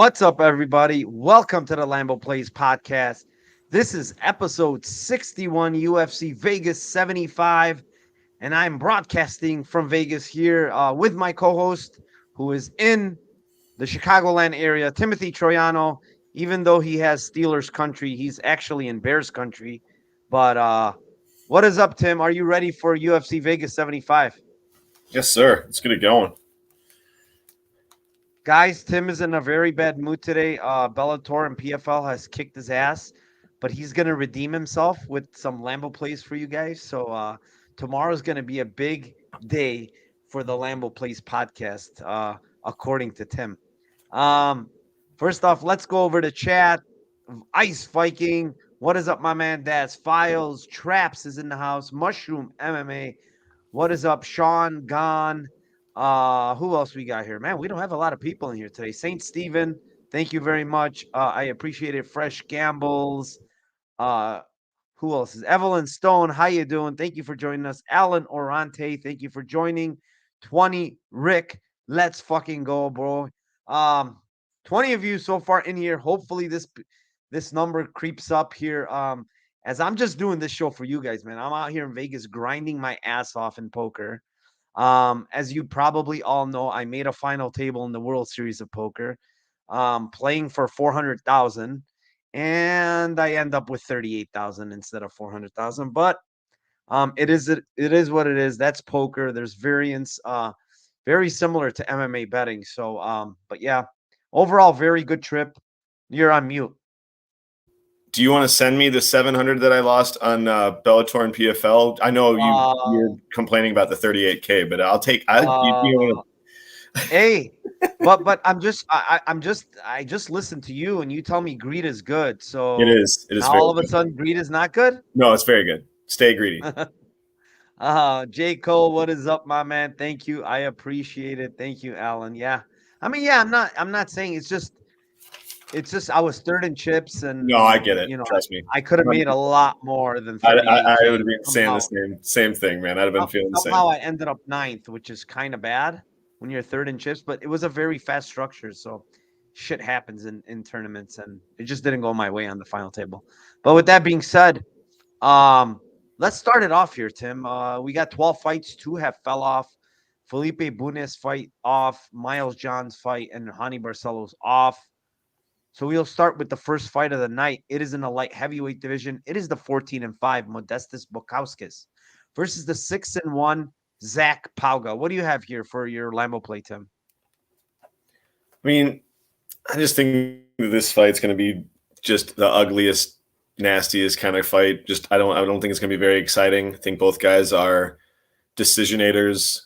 What's up, everybody? Welcome to the Lambo Plays podcast. This is episode 61, UFC Vegas 75, and I'm broadcasting from Vegas here with my co-host, who is in the Chicagoland area, Timothy Troiano. Even though he has Steelers country, he's actually in Bears country. But what is up, Tim? Are you ready for UFC Vegas 75? Yes, sir. Let's get it going. Guys, Tim is in a very bad mood today. Bellator and PFL has kicked his ass, but he's going to redeem himself with some Lambo plays for you guys. So tomorrow's going to be a big day for the Lambo Plays podcast, according to Tim. First off, let's go over to chat. Ice Viking, what is up, my man? Daz Files, Traps is in the house. Mushroom MMA, what is up? Sean Gone. Who else we got here? Man, we don't have a lot of people in here today. Saint Stephen, thank you very much. I appreciate it. Fresh Gambles. Uh, who else is Evelyn Stone? How you doing? Thank you for joining us. Alan Orante, thank you for joining. 20 Rick, let's fucking go, bro. 20 of you so far in here. Hopefully this number creeps up here. As I'm just doing this show for you guys, man. I'm out here in Vegas grinding my ass off in poker. As you probably all know, I made a final table in the World Series of Poker, playing for 400,000, and I end up with 38,000 instead of 400,000. But it is what it is. That's poker. There's variance, very similar to MMA betting. So, but yeah, overall, very good trip. You're on mute. Do you want to send me the 700 that I lost on Bellator and PFL? I know you're complaining about the 38K, but I'll take. Hey, but I just listened to you and you tell me greed is good. So it is. It is. Now all of a sudden, greed is not good. No, it's very good. Stay greedy. J. Cole, what is up, my man? Thank you. I appreciate it. Thank you, Alan. Yeah. I mean, yeah, I'm not saying it's just I was third in chips, and no, I get it. You know, trust me. I could have made a lot more than 38. I would have been saying the same thing, man. I'd have been feeling the same. Somehow I ended up ninth, which is kind of bad when you're third in chips, but it was a very fast structure, so shit happens in tournaments, and it just didn't go my way on the final table. But with that being said, let's start it off here, Tim. We got 12 fights, 2 have fell off. Felipe Bunes fight off, Miles Johns fight, and Hani Barcelo's off. So we'll start with the first fight of the night. It is in the light heavyweight division. It is the 14-5 Modestas Bokauskas versus the 6-1 Zach Powga. What do you have here for your Lambo play, Tim? I mean, I just think this fight's going to be just the ugliest, nastiest kind of fight. I don't think it's going to be very exciting. I think both guys are decisionators.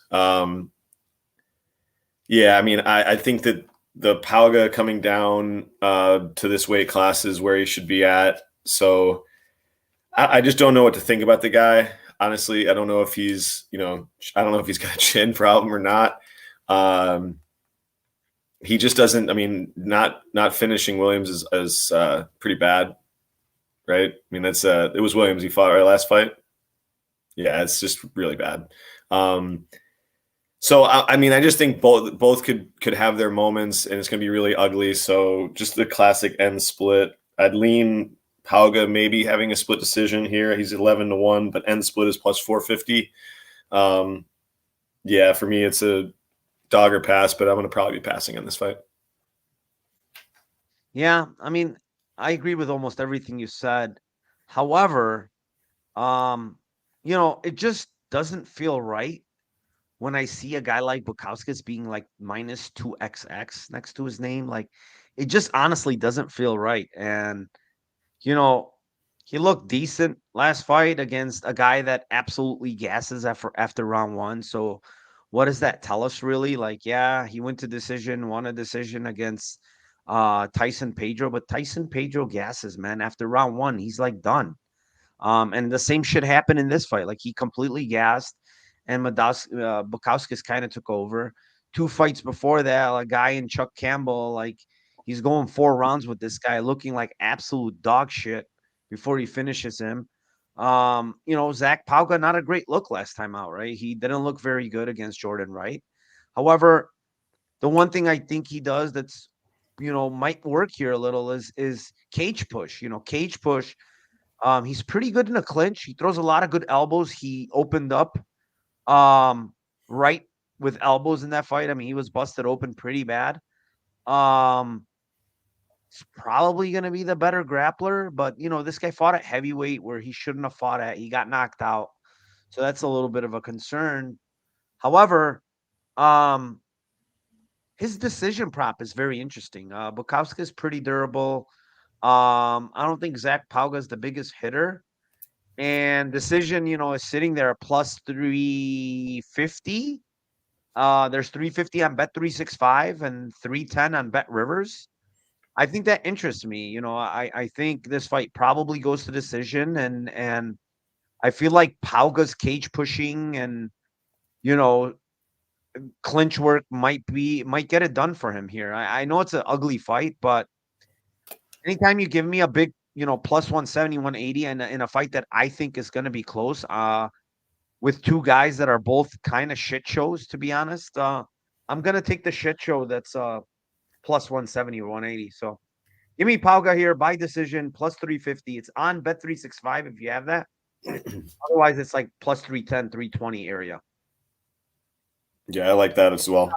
Yeah, I mean, I think that the Powga coming down to this weight class is where he should be at. So I just don't know what to think about the guy. Honestly, I don't know if he's got a chin problem or not. He just doesn't. I mean, not finishing Williams is pretty bad, right? I mean, that's it was Williams he fought right last fight. Yeah, it's just really bad. So I mean, I just think both could have their moments, and it's going to be really ugly. So just the classic end split. I'd lean Powga maybe having a split decision here. He's 11-1, but end split is plus 450. Yeah, for me it's a dog or pass, but I'm going to probably be passing on this fight. Yeah, I mean, I agree with almost everything you said. However, it just doesn't feel right when I see a guy like Bokauskas being like minus 2xx next to his name. Like, it just honestly doesn't feel right. And, he looked decent last fight against a guy that absolutely gasses after round 1. So what does that tell us really? Like, yeah, he won a decision against Tyson Pedro, but Tyson Pedro gasses, man. After round 1, he's like done. And the same shit happened in this fight. Like, he completely gassed, and Bokauskas kind of took over. 2 fights before that, a guy in Chuck Campbell, like, he's going 4 rounds with this guy looking like absolute dog shit before he finishes him. Zach Powga, not a great look last time out, right? He didn't look very good against Jordan Wright. However, the one thing I think he does that's might work here a little is cage push. Cage push. He's pretty good in a clinch. He throws a lot of good elbows. He opened up right with elbows in that fight. I mean, he was busted open pretty bad. Um, He's probably going to be the better grappler, but this guy fought at heavyweight where he shouldn't have fought at. He got knocked out. So that's a little bit of a concern. However, um, his decision prop is very interesting. Bokauskas is pretty durable. I don't think Zach Powga is the biggest hitter. And decision, is sitting there plus 350. There's 350 on Bet 365 and 310 on Bet Rivers. I think that interests me. I think this fight probably goes to decision, and I feel like Pauga's cage pushing and you know clinch work might get it done for him here. I know it's an ugly fight, but anytime you give me a big plus 170, 180 in a fight that I think is going to be close, with two guys that are both kind of shit shows, to be honest, I'm going to take the shit show that's plus 170 or 180. So give me Powga here by decision, plus 350. It's on Bet 365 if you have that. Otherwise, it's like plus 310, 320 area. Yeah, I like that as well.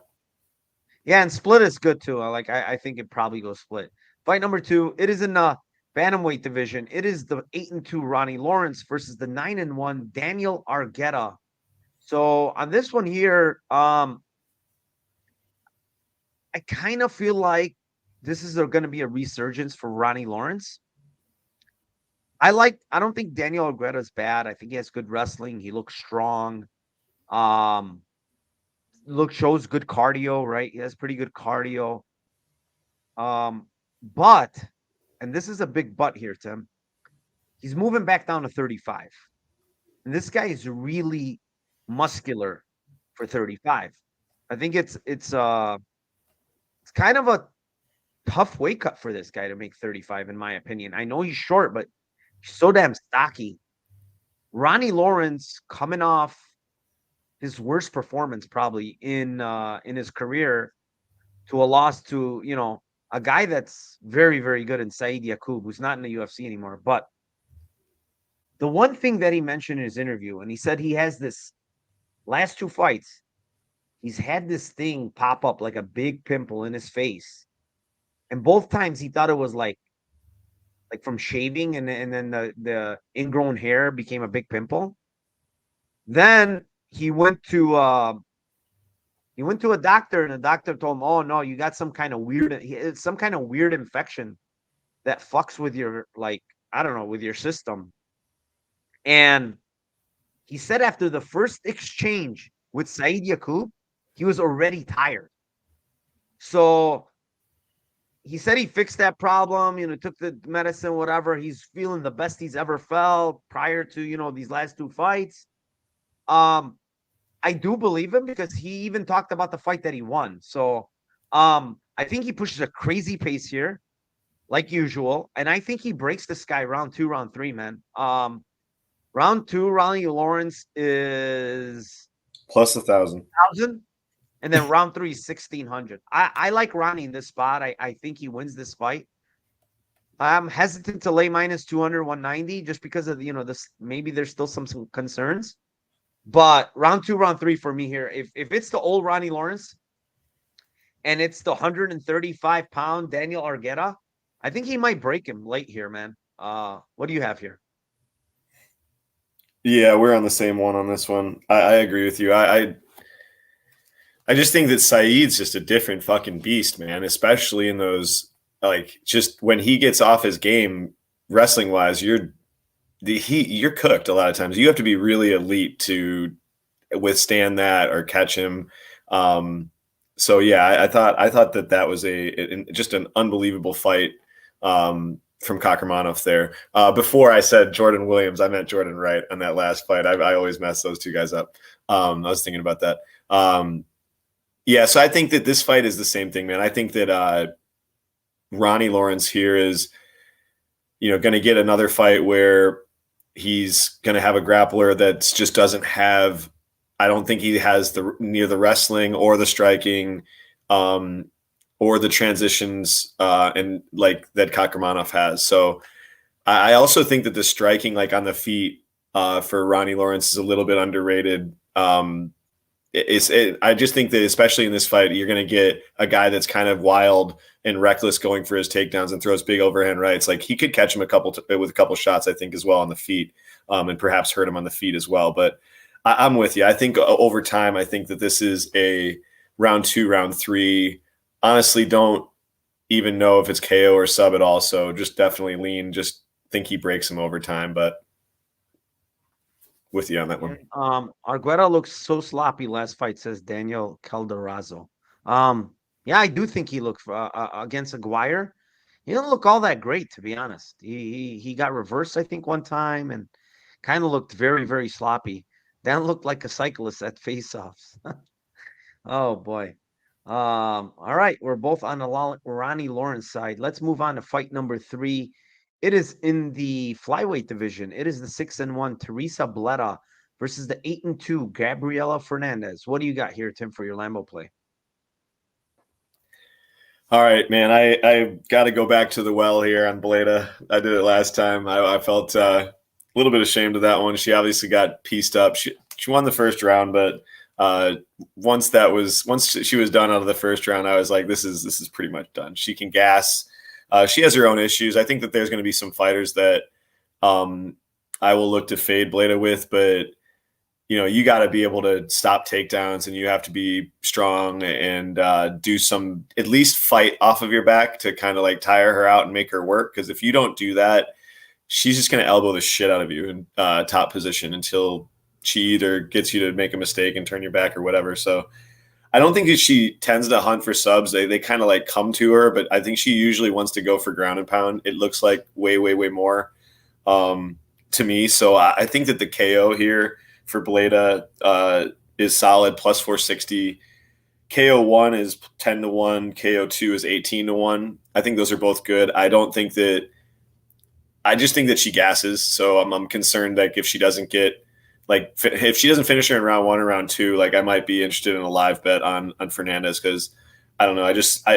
Yeah, and split is good too. I think it probably goes split. Fight number 2, it is in the bantamweight division. It is the 8-2 Ronnie Lawrence versus the 9-1 Daniel Argetta. So on this one here, I kind of feel like this is going to be a resurgence for Ronnie Lawrence. I don't think Daniel Argetta is bad. I think he has good wrestling. He looks strong. Shows good cardio, right? He has pretty good cardio. But, and this is a big but here, Tim, he's moving back down to 35. And this guy is really muscular for 35. I think it's kind of a tough weight cut for this guy to make 35, in my opinion. I know he's short, but he's so damn stocky. Ronnie Lawrence coming off his worst performance probably in his career to a loss to, a guy that's very, very good in Said Yaqub, who's not in the UFC anymore. But the one thing that he mentioned in his interview, and he said he has this last 2 fights, he's had this thing pop up like a big pimple in his face. And both times he thought it was like from shaving, and then the ingrown hair became a big pimple. Then he went to a doctor, and the doctor told him, "Oh no, you got some kind of weird infection that fucks with your with your system." And he said after the first exchange with Said Yaqub, he was already tired. So he said he fixed that problem, took the medicine, whatever. He's feeling the best he's ever felt prior to, these last 2 fights. I do believe him because he even talked about the fight that he won. So I think he pushes a crazy pace here, like usual. And I think he breaks this guy round 2, round 3, man. Round 2, Ronnie Lawrence is plus 1,000. And then round 3 is 1,600. I like Ronnie in this spot. I think he wins this fight. I'm hesitant to lay minus 200, 190 just because of this. Maybe there's still some concerns. But round 2, round 3 for me here. If it's the old Ronnie Lawrence and it's the 135-pound Daniel Argetta, I think he might break him late here, man. What do you have here? Yeah, we're on the same one on this one. I agree with you. I just think that Saeed's just a different fucking beast, man, especially in those, just when he gets off his game wrestling wise, you're cooked a lot of times. You have to be really elite to withstand that or catch him. So yeah, I thought that was just an unbelievable fight from Kakramanov there. Before I said Jordan Williams, I meant Jordan Wright on that last fight. I always mess those two guys up. I was thinking about that. Yeah, so I think that this fight is the same thing, man. I think that Ronnie Lawrence here is, going to get another fight where he's going to have a grappler that just doesn't have. I don't think he has neither the wrestling or the striking. or the transitions and like that Kakramanov has. So I also think that the striking like on the feet for Ronnie Lawrence is a little bit underrated. I just think that especially in this fight, you're going to get a guy that's kind of wild and reckless going for his takedowns and throws big overhand rights. Like he could catch him with a couple shots, I think, as well on the feet, and perhaps hurt him on the feet as well. But I'm with you. I think over time, I think that this is a round 2, round 3. Honestly, don't even know if it's KO or sub at all. So just definitely lean. Just think he breaks him over time, but with you on that one. Argetta looks so sloppy last fight, says Daniel Calderazzo. Yeah, I do think he looked against Aguirre. He didn't look all that great, to be honest. He got reversed, I think, one time and kind of looked very, very sloppy. Then looked like a cyclist at face-offs. Oh boy. All right, we're both on the Ronnie Lawrence side. Let's move on to fight number 3. It is in the flyweight division. It is the 6-1 Teresa Bleda versus the 8-2 Gabriela Fernandez. What do you got here, Tim, for your Lambo play? All right, man. I got to go back to the well here on Bleda. I did it last time. I felt a little bit ashamed of that one. She obviously got pieced up. She won the first round, but once she was done out of the first round, I was like, this is pretty much done. She can gas. She has her own issues. I think that there's going to be some fighters that I will look to fade Bleda with, but you got to be able to stop takedowns and you have to be strong and do some, at least fight off of your back to kind of like tire her out and make her work. Because if you don't do that, she's just going to elbow the shit out of you in top position until she either gets you to make a mistake and turn your back or whatever. So I don't think that she tends to hunt for subs. They kind of like come to her, but I think she usually wants to go for ground and pound. It looks like way, way, way more to me. So I think that the KO here for Bleda is solid, plus 460. KO1 is 10-1. KO2 is 18-1. I think those are both good. I just think that she gasses. So I'm concerned that if she doesn't finish her in round 1 or round 2, like I might be interested in a live bet on Fernandez because I don't know.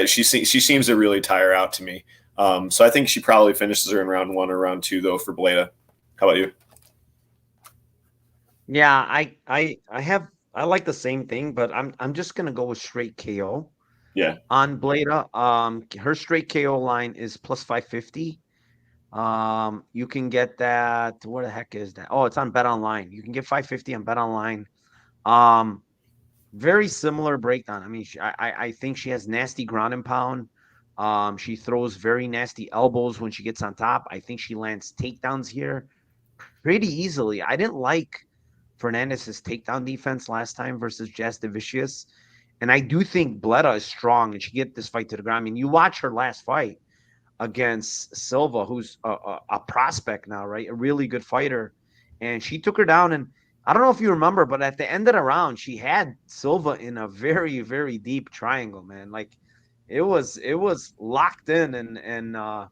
She seems to really tire out to me. So I think she probably finishes her in round 1 or round 2 though for Bleda. How about you? Yeah, I like the same thing, but I'm just gonna go with straight KO. Yeah. On Bleda. Her straight KO line is plus 550. You can get that. What the heck is that? Oh, it's on Bet Online. You can get 550 on Bet Online. Very similar breakdown. I mean, I think she has nasty ground and pound. She throws very nasty elbows when she gets on top. I think she lands takedowns here pretty easily. I didn't like Fernandez's takedown defense last time versus Jasdavicius. And I do think Bleda is strong and she get this fight to the ground. I mean, you watch her last fight against Silva, who's a prospect now, right? A really good fighter. And she took her down. And I don't know if you remember, but at the end of the round, she had Silva in a very, very deep triangle, man. Like it was locked in and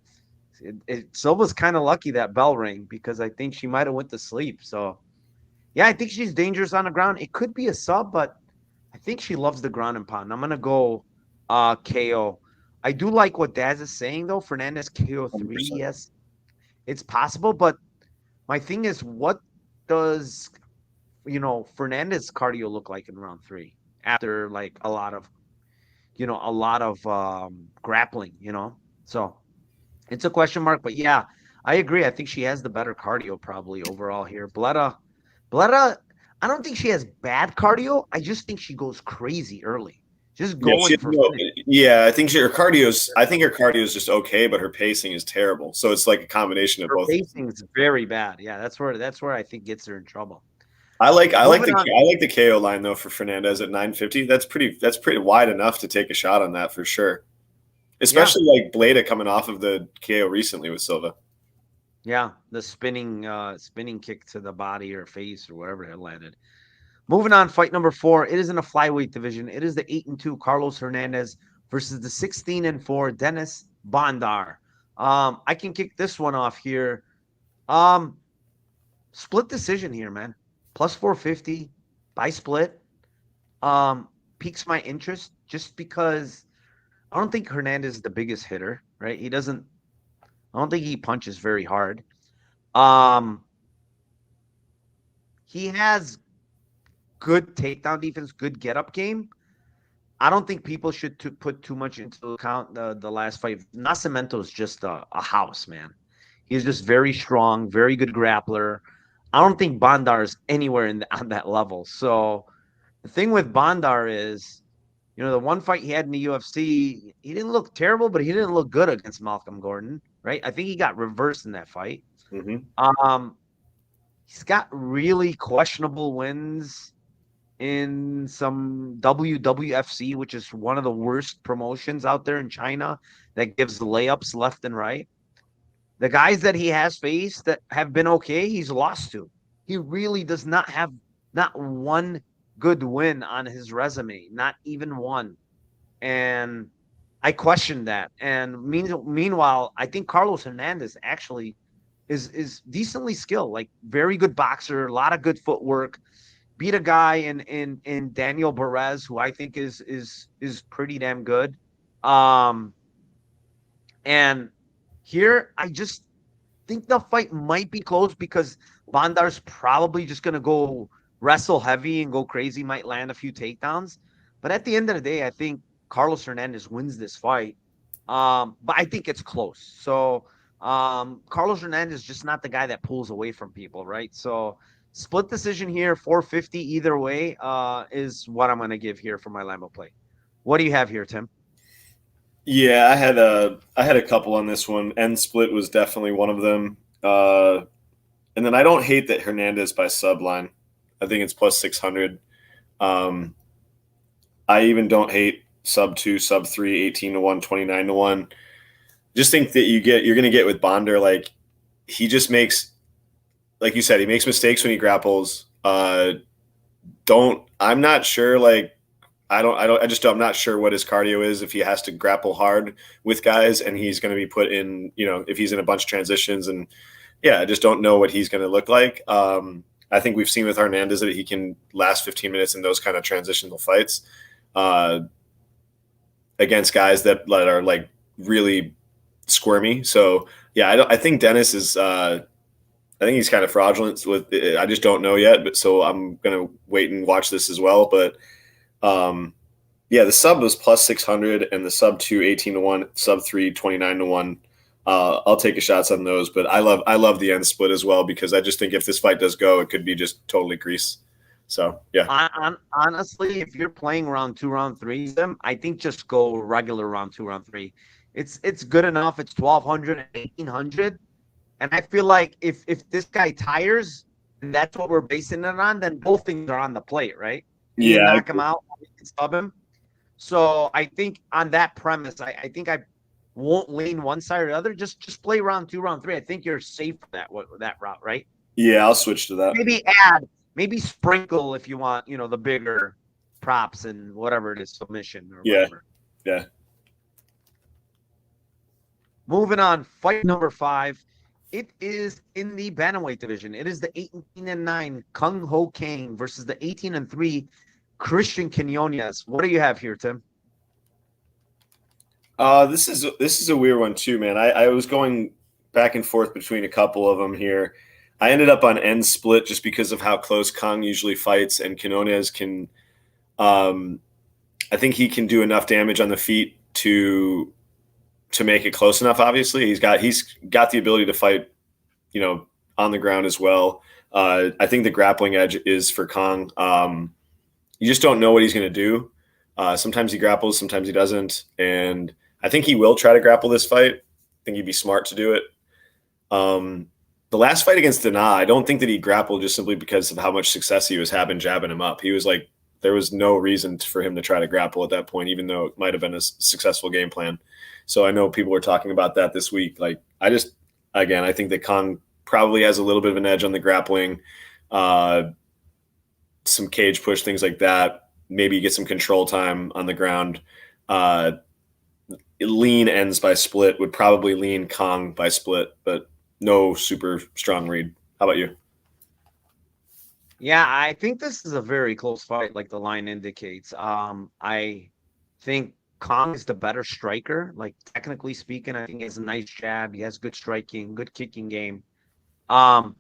Silva's kind of lucky that bell rang because I think she might have went to sleep. So yeah, I think she's dangerous on the ground. It could be a sub, but I think she loves the ground and pound. I'm gonna go KO. I do like what Daz is saying though. Fernandez KO 3, 100%. Yes, it's possible, but my thing is, what does Fernandez cardio look like in round 3 after like a lot of grappling, So it's a question mark, but yeah, I agree. I think she has the better cardio probably overall here. Bleda, I don't think she has bad cardio. I just think she goes crazy early. Just going for finish. Yeah, I think her cardio is just okay, but her pacing is terrible. So it's like a combination of both. Her pacing is very bad. Yeah, that's where I think gets her in trouble. I like the KO line though for Fernandez at 950. That's pretty wide enough to take a shot on that for sure. Especially like Bleda coming off of the KO recently with Silva. Yeah, the spinning kick to the body or face or wherever it landed. Moving on, fight number 4. It is in a flyweight division. It is the 8-2 Carlos Hernandez versus the 16-4 Dennis Bondar. I can kick this one off here. Split decision here, man. Plus 450 by split. Piques my interest just because I don't think Hernandez is the biggest hitter, right? I don't think he punches very hard. Um, he has good takedown defense, good get up game. I don't think people should put too much into account the last fight. Nascimento is just a house, man. He's just very strong, very good grappler. I don't think Bondar is anywhere on that level. So the thing with Bondar is, the one fight he had in the UFC, he didn't look terrible, but he didn't look good against Malcolm Gordon, right? I think he got reversed in that fight. Mm-hmm. He's got really questionable wins in some WWFC, which is one of the worst promotions out there in China that gives layups left and right. The guys that he has faced that have been okay, he's lost to. He really does not have not one good win on his resume, not even one. And I question that. And meanwhile, I think Carlos Hernandez actually is decently skilled, like very good boxer, a lot of good footwork. Beat a guy in Daniel Perez, who I think is pretty damn good. Um, and here I just think the fight might be close because Bondar's probably just gonna go wrestle heavy and go crazy, might land a few takedowns. But at the end of the day, I think Carlos Hernandez wins this fight. But I think it's close. So Carlos Hernandez is just not the guy that pulls away from people, right? So split decision here, 450 either way, is what I'm gonna give here for my Lambo play. What do you have here, Tim? Yeah, I had a couple on this one. End split was definitely one of them. And then I don't hate that Hernandez by subline. I think it's plus 600. Um, I even don't hate sub 2, sub 3, 18 to 1, 29 to 1. Just think that you're going to get with Bondar. Like, he just makes, like you said, he makes mistakes when he grapples. I'm not sure. Like, I'm not sure what his cardio is if he has to grapple hard with guys and he's going to be put in, if he's in a bunch of transitions. And yeah, I just don't know what he's going to look like. I think we've seen with Hernandez that he can last 15 minutes in those kind of transitional fights against guys that are like really squirmy. So yeah, I think Dennis is, I think he's kind of fraudulent I just don't know yet, but so I'm going to wait and watch this as well. But yeah, the sub was plus 600 and the sub 2, 18 to 1, sub 3, 29 to 1. I'll take a shots on those, but I love the end split as well because I just think if this fight does go, it could be just totally grease. So yeah. Honestly, if you're playing round 2, round 3, I think just go regular round 2, round 3. It's good enough. It's 1200 and 1800. And I feel like if this guy tires, and that's what we're basing it on, then both things are on the plate, right? You Yeah. knock him out, you can sub him. So I think on that premise, I think I won't lean one side or the other. Just play round 2, round 3. I think you're safe for that route, right? Yeah, I'll switch to that. Maybe sprinkle if you want, the bigger props and whatever it is, submission or whatever. Yeah. Moving on, fight number 5. It is in the bantamweight division. It is the 18-9 Kang Ho Kang versus the 18-3 Christian Cannonier. What do you have here, Tim? This is a weird one too, man. I was going back and forth between a couple of them here. I ended up on end split just because of how close Kang usually fights, and Cannonier can. I think he can do enough damage on the feet to make it close enough. Obviously, he's got the ability to fight, on the ground as well. I think the grappling edge is for Kang. You just don't know what he's going to do. Sometimes he grapples, sometimes he doesn't, and I think he will try to grapple this fight. I think he'd be smart to do it. The last fight against Dana, I don't think that he grappled just simply because of how much success he was having jabbing him up. He was like, there was no reason for him to try to grapple at that point, even though it might have been a successful game plan. So I know people were talking about that this week. Like, I think that Kang probably has a little bit of an edge on the grappling, some cage push, things like that. Maybe get some control time on the ground. Lean ends by split, would probably lean Kang by split, but no super strong read. How about you? Yeah, I think this is a very close fight, like the line indicates. I think Kang is the better striker. Like technically speaking, I think he has a nice jab. He has good striking, good kicking game. Um,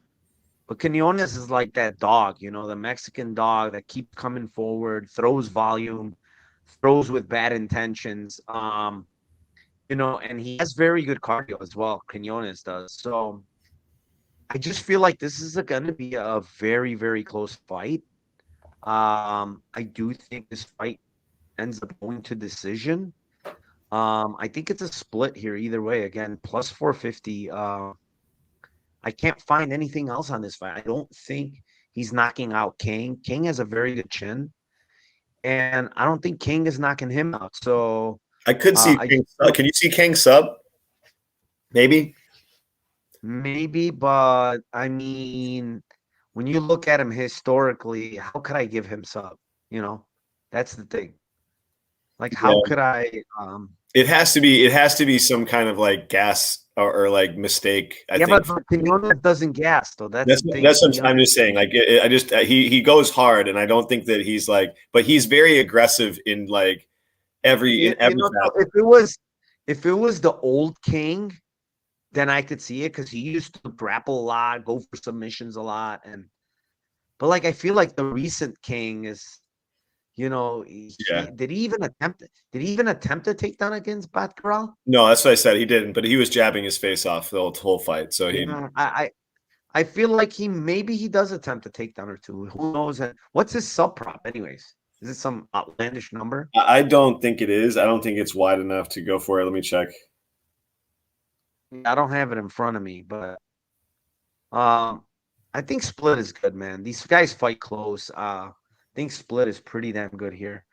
but Quinones is like that dog, the Mexican dog that keeps coming forward, throws volume, throws with bad intentions. And he has very good cardio as well. Quinones does. So I just feel like this is going to be a very, very close fight. I do think this fight ends up going to decision. I think it's a split here either way. Again, plus 450. I can't find anything else on this fight. I don't think he's knocking out King. King has a very good chin, and I don't think King is knocking him out. So I could see King, can you see King sub? Maybe, but I mean, when you look at him historically, how could I give him sub? That's the thing. Like, how could I? It has to be some kind of like gas or like mistake. I think. But Quinones doesn't gas though. That's the thing. That's what I'm just saying. Like, he goes hard, and I don't think that he's like, but he's very aggressive in like every. If it was the old King, then I could see it because he used to grapple a lot, go for submissions a lot, but like I feel like the recent King is. Did he even attempt a takedown against Batkaral? No, that's what I said. He didn't, but he was jabbing his face off the whole fight. So I feel like he does attempt a takedown or two. Who knows? What's his sub prop, anyways? Is it some outlandish number? I don't think it is. I don't think it's wide enough to go for it. Let me check. I don't have it in front of me, but I think split is good, man. These guys fight close. I think split is pretty damn good here.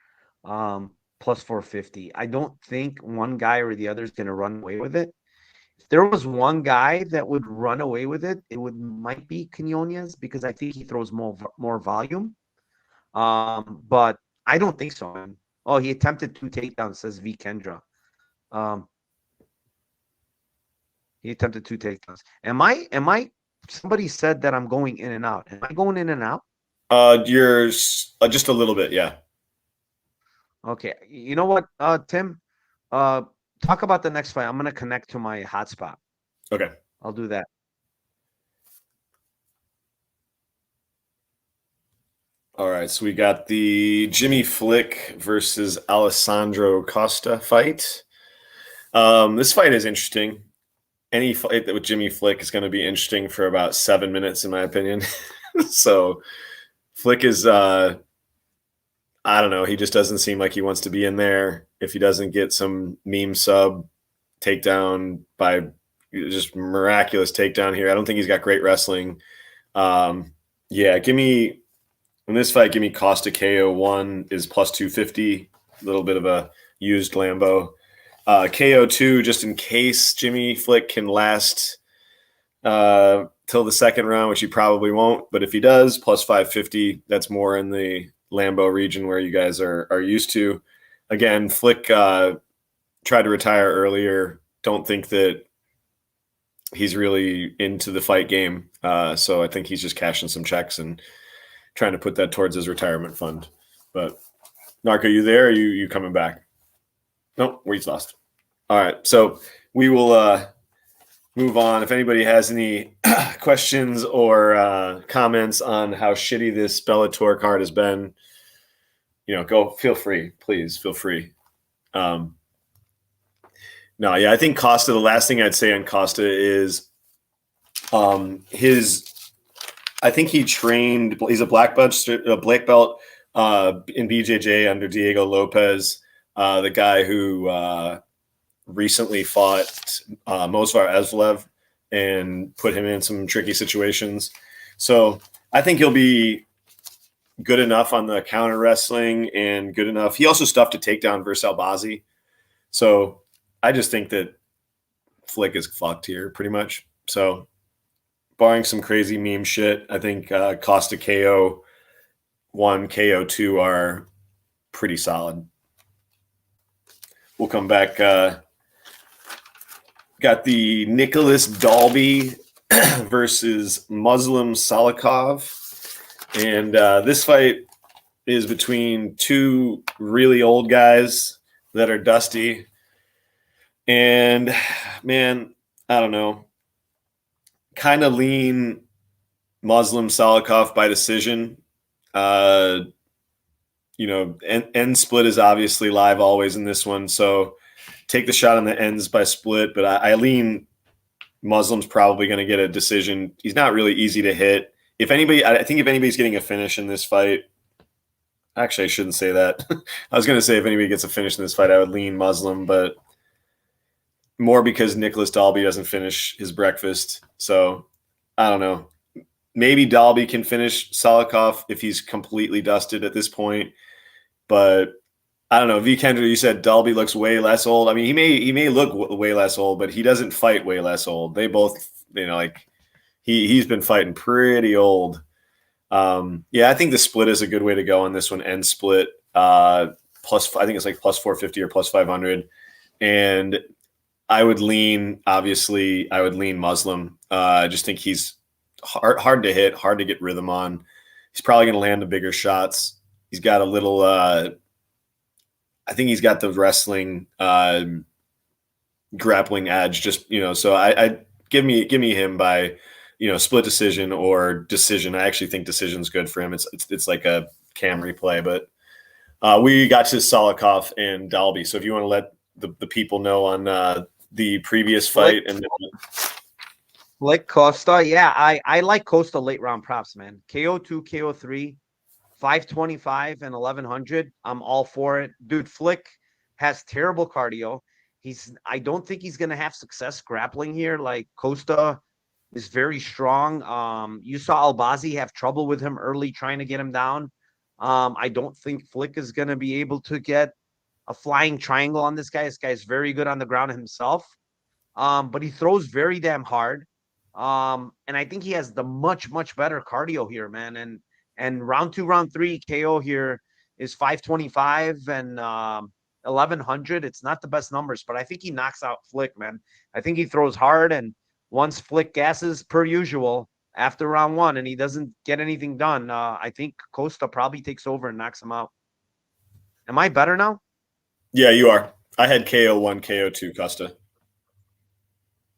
Plus 450. I don't think one guy or the other is going to run away with it. If there was one guy that would run away with it, might be Quinones because I think he throws more volume. But I don't think so, man. Oh, he attempted 2 takedowns, says V Kendra. He attempted 2 takedowns. Am I somebody said that I'm going in and out. Am I going in and out? You're just a little bit, yeah. Okay. You know what, Tim? Talk about the next fight. I'm gonna connect to my hotspot. Okay. I'll do that. All right, so we got the Jimmy Flick versus Alessandro Costa fight. This fight is interesting. Any fight with Jimmy Flick is going to be interesting for about 7 minutes, in my opinion. So Flick is, I don't know. He just doesn't seem like he wants to be in there. If he doesn't get some meme sub takedown by just miraculous takedown here, I don't think he's got great wrestling. Yeah, in this fight, give me Costa KO 1 is plus 250. A little bit of a used Lambo. KO 2, just in case Jimmy Flick can last till the second round, which he probably won't. But if he does, plus 550, that's more in the Lambo region where you guys are used to. Again, Flick tried to retire earlier. Don't think that he's really into the fight game. So I think he's just cashing some checks and trying to put that towards his retirement fund. But Narco, you there? Or you coming back? Nope, he's lost. All right, so we will move on. If anybody has any questions or comments on how shitty this Bellator card has been, go. Feel free, please. Feel free. I think Costa. The last thing I'd say on Costa is, I think he trained. He's a black belt in BJJ under Diego Lopez, the guy who recently fought Movsar Evlev and put him in some tricky situations. So I think he'll be good enough on the counter wrestling and good enough. He also stuffed a takedown versus Albazi. So I just think that Flick is fucked here pretty much. So barring some crazy meme shit, I think Costa KO 1, KO 2 are pretty solid. We'll come back. Got the Nicholas Dalby versus Muslim Salikhov. And this fight is between two really old guys that are dusty. And man, I don't know. Kind of lean Muslim Salikhov by decision. End split is obviously live always in this one. So take the shot on the ends by split, but I lean Muslim's probably going to get a decision. He's not really easy to hit. I think if anybody's getting a finish in this fight, actually, I shouldn't say that. I was going to say if anybody gets a finish in this fight, I would lean Muslim, but more because Nicholas Dalby doesn't finish his breakfast. So I don't know. Maybe Dalby can finish Salikhov if he's completely dusted at this point. But I don't know. Vikander, you said Dalby looks way less old. I mean, he may look way less old, but he doesn't fight way less old. They both, he's been fighting pretty old. I think the split is a good way to go on this one. End split plus, I think it's like plus 450 or plus 500. And I would lean Muslim. I just think he's hard to hit, hard to get rhythm on. He's probably going to land the bigger shots. He's got a little, I think he's got the wrestling grappling edge. Just so I give me him by split decision or decision. I actually think decision's good for him. It's like a cam replay, but we got to Salikhov and Dalby. So if you want to let the people know on the previous fight like Costa, yeah, I like Costa late round props, man. KO2, KO3. 525 and 1100. I'm all for it. Dude, Flick has terrible cardio. I don't think he's going to have success grappling here. Like Costa is very strong. You saw Albazi have trouble with him early trying to get him down. I don't think Flick is going to be able to get a flying triangle on this guy. This guy's very good on the ground himself. But he throws very damn hard. And I think he has the much, much better cardio here, man. And round 2, round 3 KO here is 525 and 1100. It's not the best numbers, but I think he knocks out Flick, man. I think he throws hard, and once Flick gasses per usual after round 1 and he doesn't get anything done, I think Costa probably takes over and knocks him out. Am I better now? Yeah, you are. I had KO1, KO2 Costa.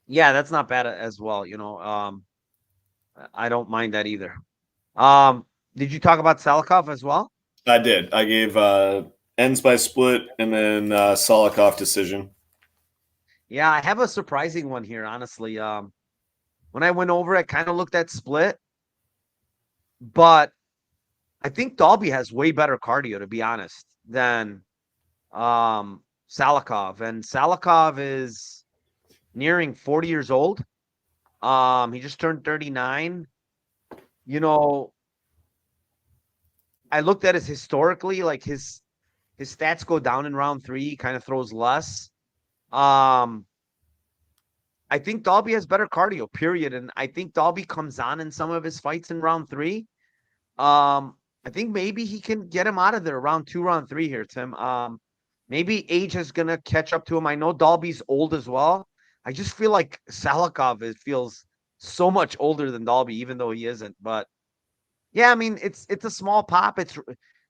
Yeah, that's not bad as well. I don't mind that either. Did you talk about Salikhov as well? I did. I gave ends by split and then Salikhov decision. Yeah, I have a surprising one here, honestly. When I went over, I kind of looked at split, but I think Dalby has way better cardio, to be honest, than Salikhov. And Salikhov is nearing 40 years old. He just turned 39. I looked at his historically, like his stats go down in round 3. He kind of throws less. I think Dalby has better cardio, period. And I think Dalby comes on in some of his fights in round 3. I think maybe he can get him out of there round 2, round 3 here, Tim. Maybe age is going to catch up to him. I know Dalby's old as well. I just feel like Salikhov feels so much older than Dalby, even though he isn't. But yeah, I mean, it's a small pop. It's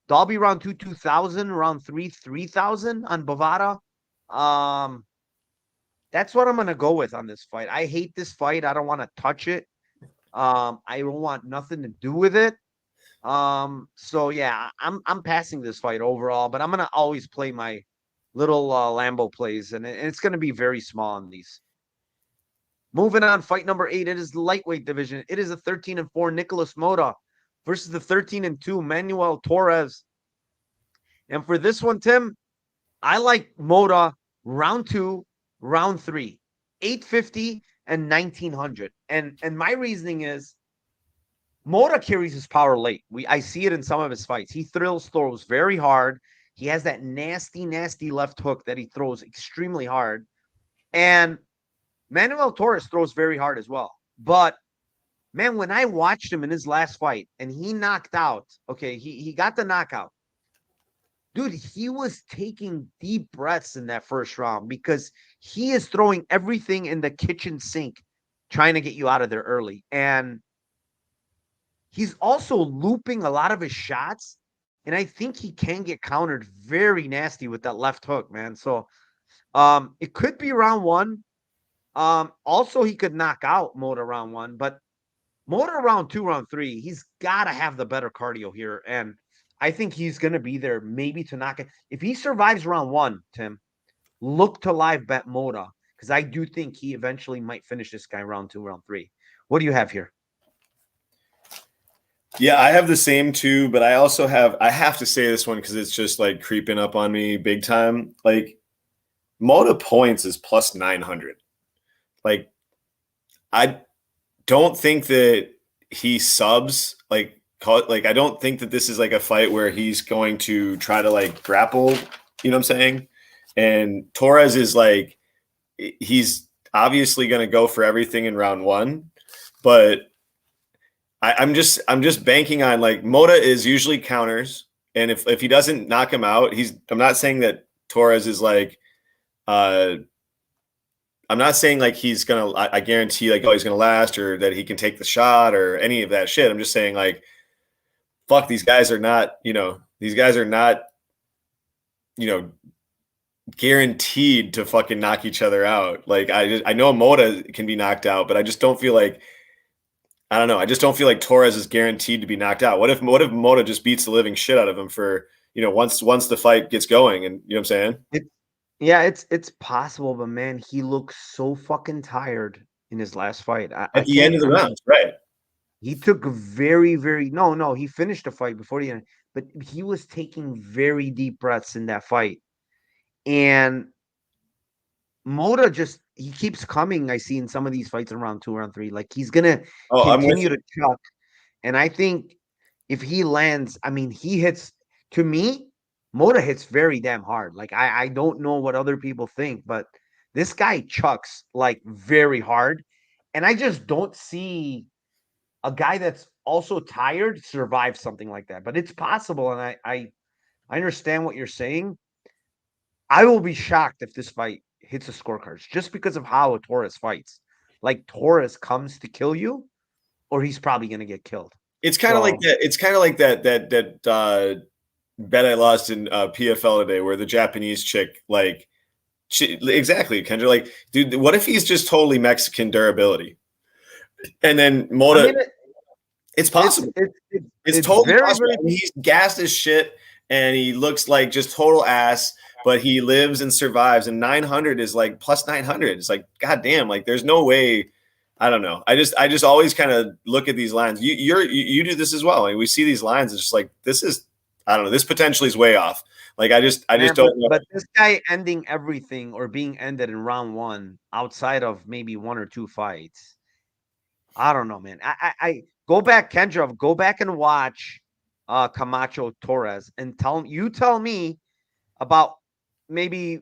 Dalby round 2, 2,000, round 3, 3,000 on Bovada. That's what I'm going to go with on this fight. I hate this fight. I don't want to touch it. I don't want nothing to do with it. So yeah, I'm passing this fight overall, but I'm going to always play my little Lambo plays, and it's going to be very small on these. Moving on, fight number 8. It is the lightweight division. It is a 13-4 Nicholas Moda versus the 13-2 Manuel Torres. And for this one, Tim, I like Moda round 2, round 3, 850 and 1900. And my reasoning is Moda carries his power late. I see it in some of his fights. He throws very hard. He has that nasty, nasty left hook that he throws extremely hard. And Manuel Torres throws very hard as well. But man, when I watched him in his last fight and he knocked out, he got the knockout. Dude, he was taking deep breaths in that first round because he is throwing everything in the kitchen sink trying to get you out of there early. And he's also looping a lot of his shots and I think he can get countered very nasty with that left hook, man. So it could be round one. Also he could knock out Moda round one, but Moda round two, round three, he's gotta have the better cardio here. And I think he's gonna be there maybe to knock it. If he survives round one, Tim, look to live bet Moda, because I do think he eventually might finish this guy round two, round three. What do you have here? Yeah, I have the same too, but I have to say this one because it's just like creeping up on me big time. Like Moda points is plus 900. Like I don't think that he subs I don't think that this is like a fight where he's going to try to like grapple, you know what I'm saying? And Torres is like, he's obviously going to go for everything in round one, but I'm just banking on like Moda is usually counters. And if he doesn't knock him out, I'm not saying that Torres is like, I'm not saying like he's going to, I guarantee like, oh, he's going to last or that he can take the shot or any of that shit. I'm just saying like, fuck, these guys are not, guaranteed to fucking knock each other out. Like I know Moda can be knocked out, but I just don't feel like, I don't know. I just don't feel like Torres is guaranteed to be knocked out. What if Moda just beats the living shit out of him for, once the fight gets going, and you know what I'm saying? It's possible, but man, he looks so fucking tired in his last fight. At the end of the round, right? He took no, he finished the fight before the end, but he was taking very deep breaths in that fight. And Moda he keeps coming. I see in some of these fights in round two, round three, like he's gonna continue to chuck. And I think if he lands, I mean, he hits. To me, Moda hits very damn hard. Like I don't know what other people think, but this guy chucks like very hard, and I just don't see a guy that's also tired survive something like that. But it's possible, and I understand what you're saying. I will be shocked if this fight hits the scorecards just because of how a Torres fights. Like Torres comes to kill you, or he's probably going to get killed. It's kind of like that. It's kind of like that bet I lost in PFL today, where the Japanese chick, like, exactly, Kendra, like, dude, what if he's just totally Mexican durability, and then Moda? It's possible. It's totally possible. He's gassed as shit, and he looks like just total ass. But he lives and survives, and 900 is like plus 900. It's like, goddamn, like there's no way. I don't know. I just always kind of look at these lines. You do this as well. I mean, we see these lines. It's just like, this is, I don't know. This potentially is way off. Like I just don't know. But this guy ending everything or being ended in round one outside of maybe one or two fights. I don't know, man. I go back, Kendra. Go back and watch Camacho Torres and tell me about maybe,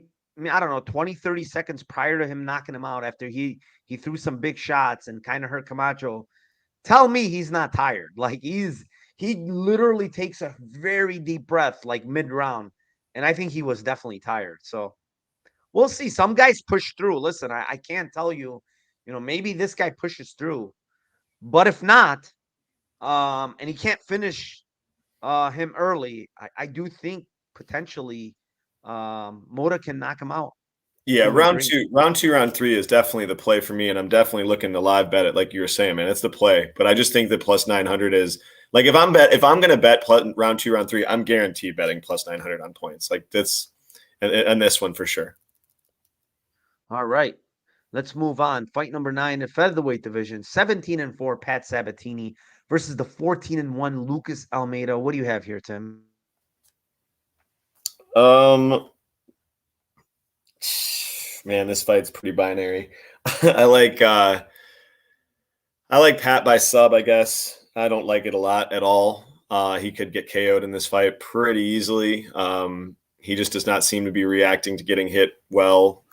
I don't know, 20, 30 seconds prior to him knocking him out after he threw some big shots and kind of hurt Camacho. Tell me he's not tired. Like he literally takes a very deep breath like mid-round. And I think he was definitely tired. So we'll see. Some guys push through. Listen, I can't tell you, maybe this guy pushes through. But if not, and he can't finish him early, I do think potentially Moda can knock him out. Yeah, round two, round three is definitely the play for me, and I'm definitely looking to live bet it, like you were saying, man. It's the play, but I just think that plus 900 is like if I'm gonna bet round two, round three, I'm guaranteed betting plus 900 on points. Like this, and this one for sure. All right, let's move on. Fight number 9, the featherweight division, 17-4 Pat Sabatini versus the 14-1 Lucas Almeida. What do you have here, Tim? Man, this fight's pretty binary. I like Pat by sub, I guess. I don't like it a lot at all. He could get KO'd in this fight pretty easily. He just does not seem to be reacting to getting hit well.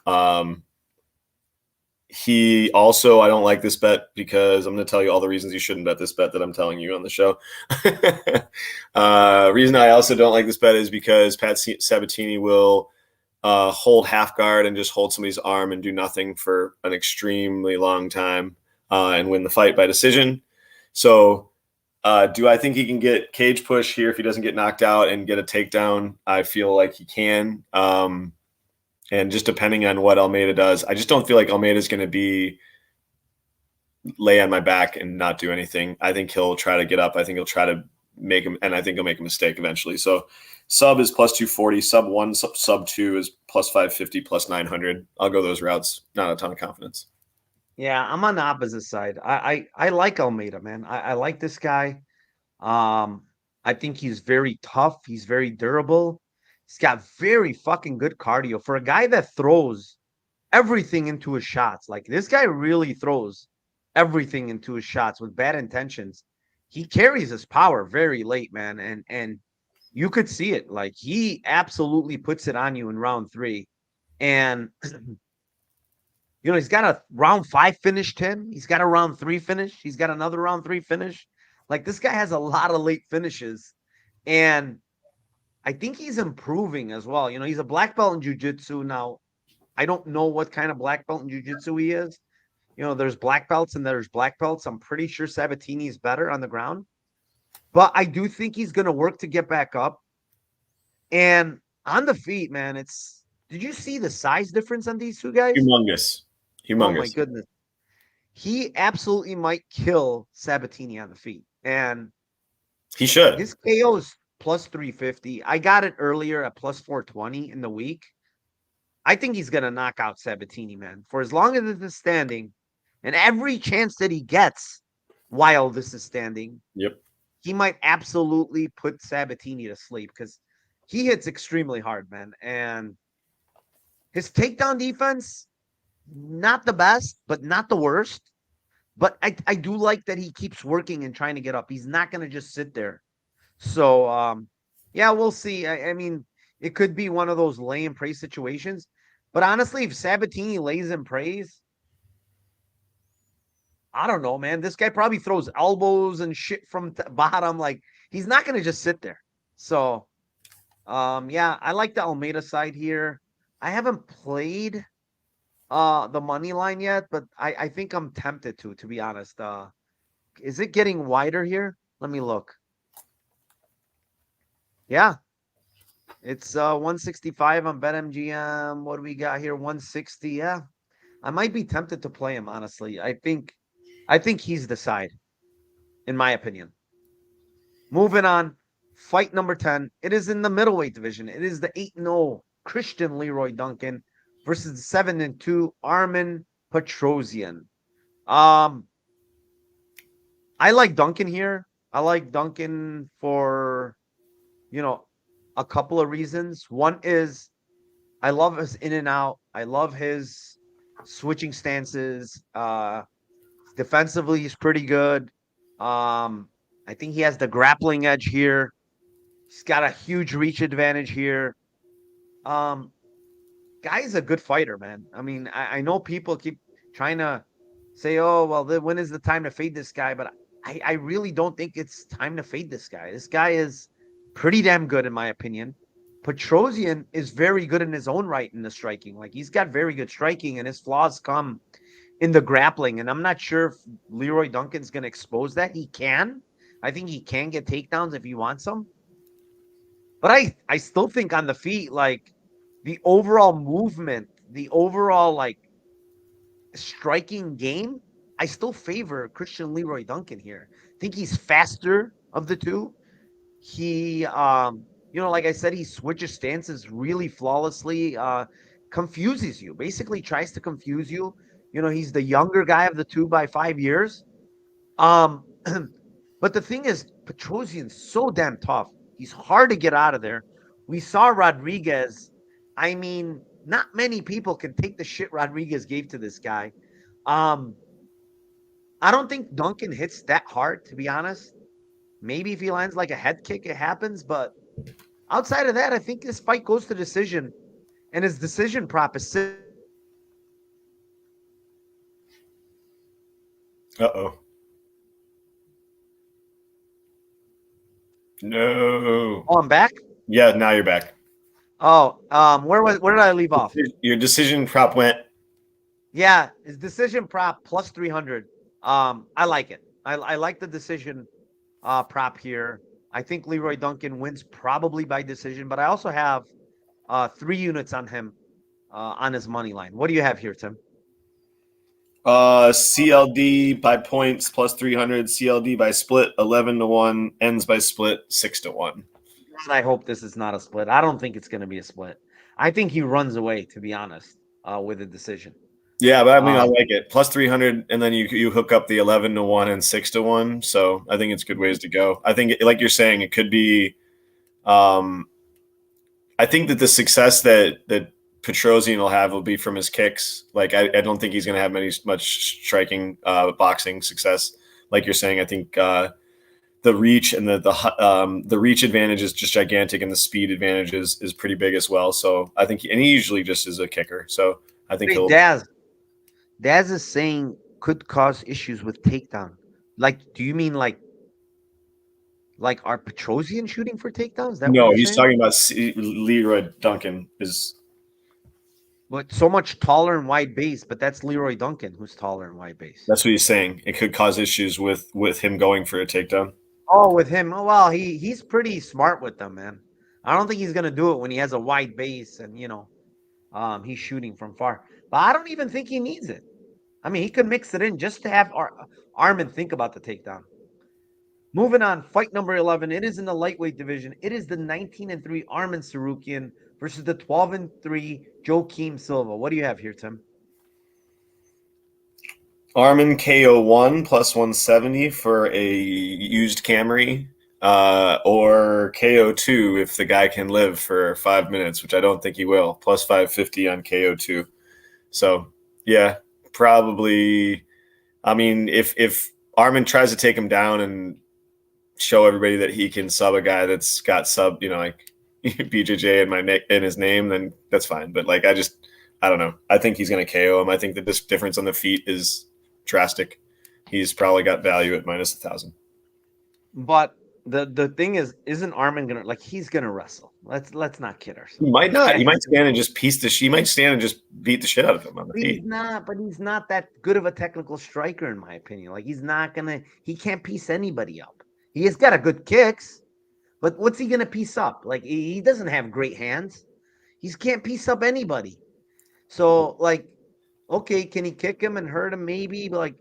He also, I don't like this bet because I'm going to tell you all the reasons you shouldn't bet this bet that I'm telling you on the show. Reason I also don't like this bet is because Pat Sabatini will hold half guard and just hold somebody's arm and do nothing for an extremely long time and win the fight by decision. So Do I think he can get cage push here if he doesn't get knocked out and get a takedown? I feel like he can. And just depending on what Almeida does, I just don't feel like Almeida is going to be lay on my back and not do anything. I think he'll try to get up. I think he'll try to make him, and I think he'll make a mistake eventually. So sub is plus 240, sub 1, sub 2 is plus 550, plus 900. I'll go those routes. Not a ton of confidence. Yeah, I'm on the opposite side. I like Almeida, man. I like this guy. I think he's very tough. He's very durable. He's got very fucking good cardio for a guy that throws everything into his shots. Like this guy really throws everything into his shots with bad intentions. He carries his power very late, man, and you could see it. Like he absolutely puts it on you in round 3, and he's got a round 5 finish, Tim. He's got a round 3 finish. He's got another round 3 finish. Like this guy has a lot of late finishes, and I think he's improving as well. He's a black belt in jiu-jitsu now. I don't know what kind of black belt in jiu-jitsu he is. There's black belts and there's black belts. I'm pretty sure Sabatini is better on the ground, but I do think he's going to work to get back up. And on the feet, man, did you see the size difference on these two guys? Humongous. Oh my goodness. He absolutely might kill Sabatini on the feet. And he should. His KO is plus 350. I got it earlier at plus 420 in the week. I think he's going to knock out Sabatini, man. For as long as this is standing, and every chance that he gets while this is standing, he might absolutely put Sabatini to sleep because he hits extremely hard, man. And his takedown defense, not the best, but not the worst. But I do like that he keeps working and trying to get up. He's not going to just sit there. So, yeah, we'll see. I mean, it could be one of those lay and pray situations. But honestly, if Sabatini lays and prays, I don't know, man. This guy probably throws elbows and shit from bottom. Like, he's not going to just sit there. So, yeah, I like the Almeida side here. I haven't played the money line yet, but I think I'm tempted to be honest. Is it getting wider here? Let me look. Yeah. It's 165 on BetMGM. What do we got here? 160. Yeah. I might be tempted to play him, honestly. I think he's the side, in my opinion. Moving on. Fight number 10. It is in the middleweight division. It is the 8-0 Christian Leroy Duncan versus the 7-2 Armen Petrosyan. I like Duncan here. I like Duncan for, a couple of reasons. One is I love his in and out. I love his switching stances. Defensively, he's pretty good. I think he has the grappling edge here. He's got a huge reach advantage here. Guy's a good fighter, man. I mean, I know people keep trying to say, oh, well, when is the time to fade this guy? But I really don't think it's time to fade this guy. This guy is pretty damn good, in my opinion. Petrosyan is very good in his own right in the striking. Like, he's got very good striking, and his flaws come in the grappling. And I'm not sure if Leroy Duncan's going to expose that. He can. I think he can get takedowns if he wants them. But I still think on the feet, like, the overall movement, the overall, like, striking game, I still favor Christian Leroy Duncan here. I think he's faster of the two. He, like I said, he switches stances really flawlessly, confuses you, basically tries to confuse you. He's the younger guy of the two by 5 years. But the thing is, Petrosyan's so damn tough. He's hard to get out of there. We saw Rodriguez. I mean, not many people can take the shit Rodriguez gave to this guy. I don't think Duncan hits that hard, to be honest. Maybe if he lands like a head kick, it happens. But outside of that, I think this fight goes to decision. And his decision prop is... Uh-oh. No. Oh, I'm back? Yeah, now you're back. Oh, where did I leave off? Your decision prop went. Yeah, his decision prop plus 300. I like it. I like the decision prop here. I think Leroy Duncan wins probably by decision, but I also have 3 units on him on his money line. What do you have here, Tim? CLD by points plus 300. CLD by split 11-1. Ends by split 6-1. I hope this is not a split. I don't think it's going to be a split. I think he runs away, to be honest, with a decision. Yeah, but I mean, I like it. Plus 300, and then you hook up the 11-1 and 6-1. So I think it's good ways to go. I think, like you're saying, it could be. I think that the success that Petrosyan will have will be from his kicks. Like I don't think he's going to have much striking boxing success. Like you're saying, I think the reach and the reach advantage is just gigantic, and the speed advantage is pretty big as well. So I think, and he usually just is a kicker. So I think he'll. Daz is saying could cause issues with takedown. Like, do you mean like are Petrosyan shooting for takedowns? No, he's talking about Leroy Duncan is. But so much taller and wide base, but that's Leroy Duncan who's taller and wide base. That's what he's saying. It could cause issues with him going for a takedown. Oh, with him. Oh, well, he's pretty smart with them, man. I don't think he's gonna do it when he has a wide base and he's shooting from far. But I don't even think he needs it. I mean, he could mix it in just to have Armin think about the takedown. Moving on, fight number 11. It is in the lightweight division. It is the 19-3 Armin Tsarukyan versus the 12-3 Joaquim Silva. What do you have here, Tim? Armin KO 1 plus 170 for a used Camry, or KO 2 if the guy can live for 5 minutes, which I don't think he will, plus 550 on KO 2. So, yeah, probably. I mean, if Armin tries to take him down and show everybody that he can sub a guy that's got sub, like BJJ in his name, then that's fine. But like, I don't know. I think he's going to KO him. I think that this difference on the feet is drastic. He's probably got value at minus 1,000. But the thing is, isn't Armin gonna he's gonna wrestle? Let's not kid ourselves. He might not. He might stand and just He might stand and just beat the shit out of him on the feet. He's not that good of a technical striker, in my opinion. Like he can't piece anybody up. He has got a good kicks, but what's he gonna piece up? Like he doesn't have great hands. He can't piece up anybody. So okay, can he kick him and hurt him? Maybe, but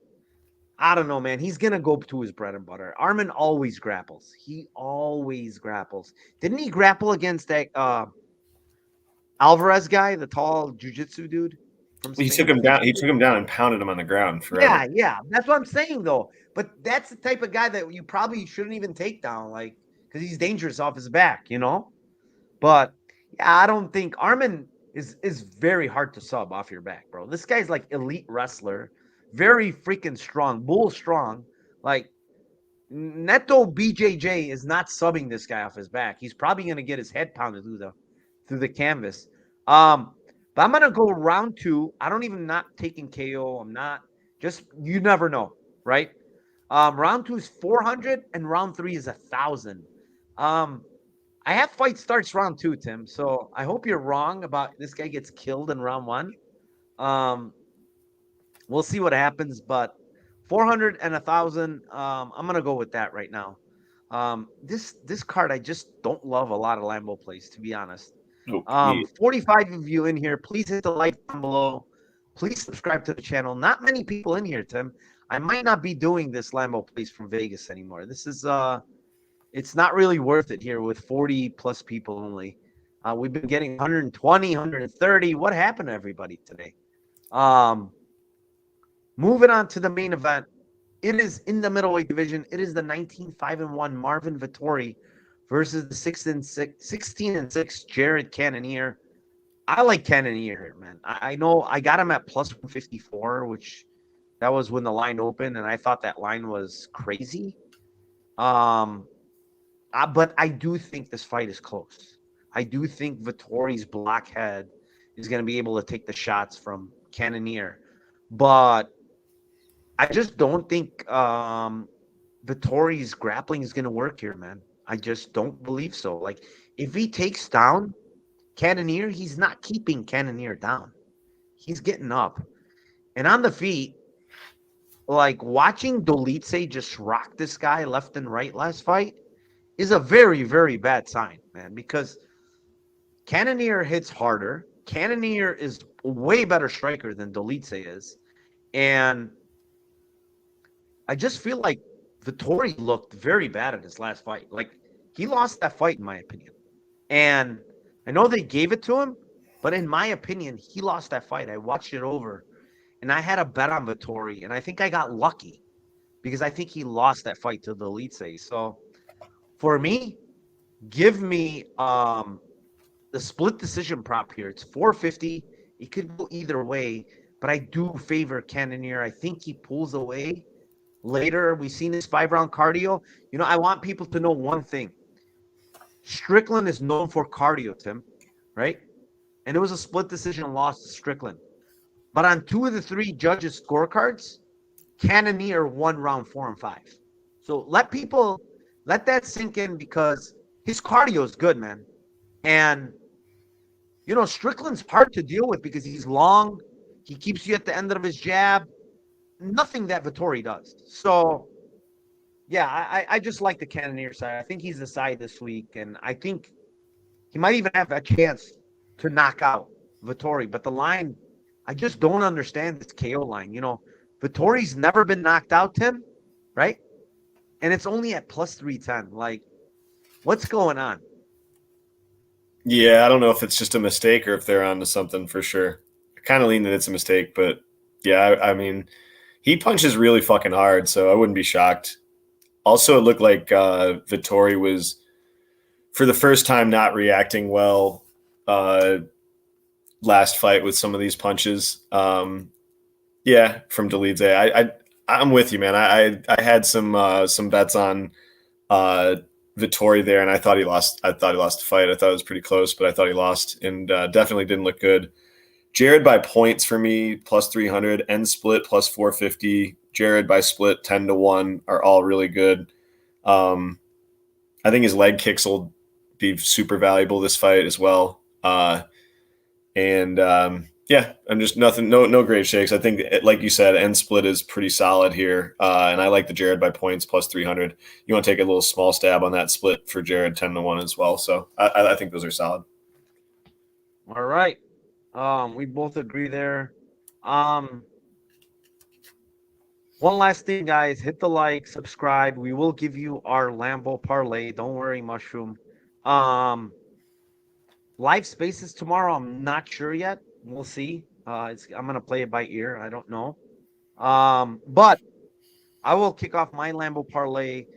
I don't know, man. He's going to go to his bread and butter. Armin always grapples. He always grapples. Didn't he grapple against that Alvarez guy, the tall jiu-jitsu dude? He took him down. He took him down and pounded him on the ground forever. Yeah. That's what I'm saying, though. But that's the type of guy that you probably shouldn't even take down, because he's dangerous off his back, But, yeah, I don't think Armin is very hard to sub off your back, bro. This guy's elite wrestler. Very freaking strong, bull strong. Neto BJJ is not subbing this guy off his back. He's probably going to get his head pounded through the canvas. But I'm going to go round 2. I don't even not taking KO. I'm not. Just, you never know, right? Round 2 is 400 and round 3 is 1,000. I have fight starts round 2, Tim. So I hope you're wrong about this guy gets killed in round 1. We'll see what happens, but 400 and 1,000. I'm gonna go with that right now. This card I just don't love a lot of Lambo plays, to be honest. 45 of you in here. Please hit the like down below. Please subscribe to the channel. Not many people in here, Tim. I might not be doing this Lambo plays from Vegas anymore. This is it's not really worth it here with 40 plus people only. We've been getting 120, 130. What happened to everybody today? Moving on to the main event, it is in the middleweight division. It is the 19-5-1 Marvin Vettori versus the 16-6 Jared Cannonier. I like Cannonier here, man. I know I got him at plus 154, which that was when the line opened, and I thought that line was crazy. But I do think this fight is close. I do think Vettori's blockhead is going to be able to take the shots from Cannonier, but I just don't think Vettori's grappling is going to work here, man. I just don't believe so. If he takes down Cannonier, he's not keeping Cannonier down. He's getting up. And on the feet, like watching Dolitze just rock this guy left and right last fight is a very, very bad sign, man, because Cannonier hits harder. Cannonier is a way better striker than Dolitze is. And I just feel like Vettori looked very bad at his last fight. Like, he lost that fight, in my opinion. And I know they gave it to him, but in my opinion, he lost that fight. I watched it over, and I had a bet on Vettori, and I think I got lucky because I think he lost that fight to Dolitze. So for me, give me the split decision prop here. It's 450. It could go either way, but I do favor Cannonier. I think he pulls away later. We've seen his 5-round cardio. You know, I want people to know one thing. Strickland is known for cardio, Tim, right? And it was a split decision loss to Strickland. But on 2 of the 3 judges' scorecards, Cannonier won round 4 and 5. So let that sink in because his cardio is good, man. And, you know, Strickland's hard to deal with because he's long. He keeps you at the end of his jab. Nothing that Vettori does. So, yeah, I just like the Cannonier side. I think he's the side this week, and I think he might even have a chance to knock out Vettori. But the line, I just don't understand this KO line. You know, Vittori's never been knocked out, Tim, right? And it's only at plus 310. Like, what's going on? Yeah, I don't know if it's just a mistake or if they're onto something for sure. I kind of lean that it's a mistake, but yeah, I mean, he punches really fucking hard, so I wouldn't be shocked. Also, it looked like Vettori was, for the first time, not reacting well last fight with some of these punches. Yeah, from Dolidze. I'm with you, man. I had some bets on Vettori there, and I thought he lost. I thought he lost the fight. I thought it was pretty close, but I thought he lost, and definitely didn't look good. Jared by points for me, plus 300, and split plus 450. Jared by split 10-1 are all really good. I think his leg kicks will be super valuable this fight as well. Yeah, I'm just no great shakes. I think, like you said, end split is pretty solid here. And I like the Jared by points plus 300. You want to take a little small stab on that split for Jared 10-1 as well. So I think those are solid. All right. We both agree there. One last thing, guys, hit the like, subscribe. We will give you our Lambo parlay. Don't worry, Mushroom. Live spaces tomorrow. I'm not sure yet. We'll see. I'm gonna play it by ear. I don't know. But I will kick off my Lambo parlay.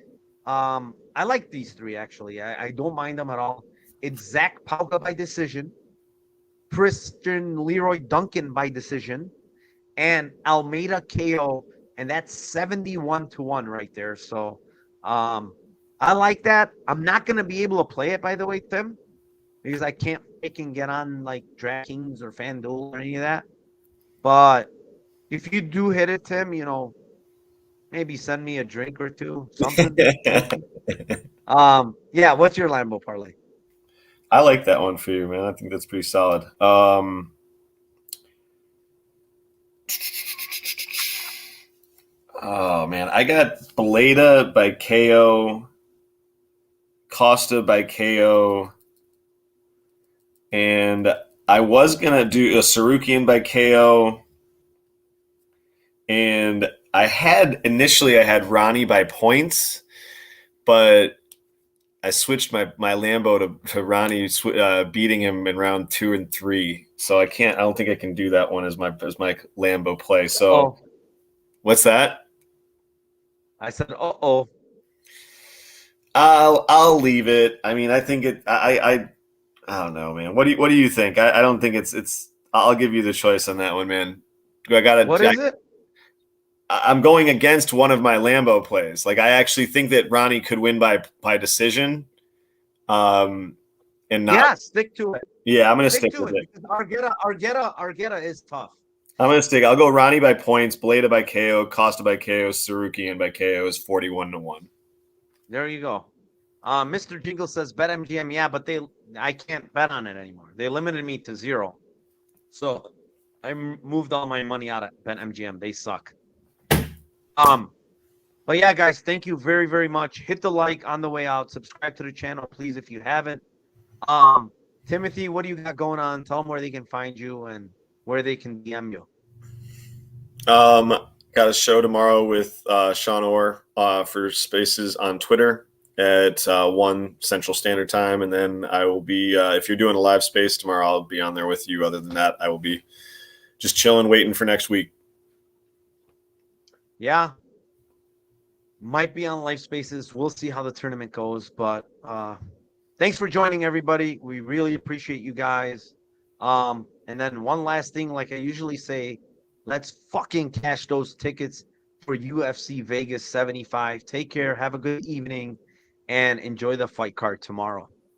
I like these 3 actually. I don't mind them at all. It's Zach Powga by decision, Christian Leroy Duncan by decision, and Almeida KO. And that's 71-1 right there. So I like that. I'm not going to be able to play it, by the way, Tim, because I can't get on like DraftKings or FanDuel or any of that. But if you do hit it, Tim, you know, maybe send me a drink or 2, something. Yeah, what's your Lambo parlay? I like that one for you, man. I think that's pretty solid. Oh, man. I got Bleda by KO, Costa by KO, and I was going to do a Tsarukyan by KO, and I had Ronnie by points, but I switched my Lambo to Ronnie beating him in round 2 and 3. So I don't think I can do that one as my Lambo play. So What's that? I said, uh-oh. I'll leave it. I mean, I think it. I don't know, man. What do you think? I don't think it's. I'll give you the choice on that one, man. I got What is it? I'm going against one of my Lambo plays. Like, I actually think that Ronnie could win by decision. And not stick to it. Yeah, I'm gonna stick with it. Because Argetta is tough. I'm gonna stick. I'll go Ronnie by points, Bleda by KO, Costa by KO, Tsarukyan by KO is 41-1. There you go. Mr. Jingle says bet MGM. Yeah, but I can't bet on it anymore. They limited me to 0. So I moved all my money out of bet MGM. They suck. But yeah, guys, thank you very, very much. Hit the like on the way out. Subscribe to the channel, please, if you haven't. Timothy, what do you got going on? Tell them where they can find you and where they can DM you. Got a show tomorrow with Sean Orr for Spaces on Twitter at 1 Central Standard Time. And then I will be, if you're doing a live space tomorrow, I'll be on there with you. Other than that, I will be just chilling, waiting for next week. Yeah. Might be on live spaces. We'll see how the tournament goes. But thanks for joining, everybody. We really appreciate you guys. And then one last thing, like I usually say, let's fucking cash those tickets for UFC Vegas 75. Take care. Have a good evening and enjoy the fight card tomorrow.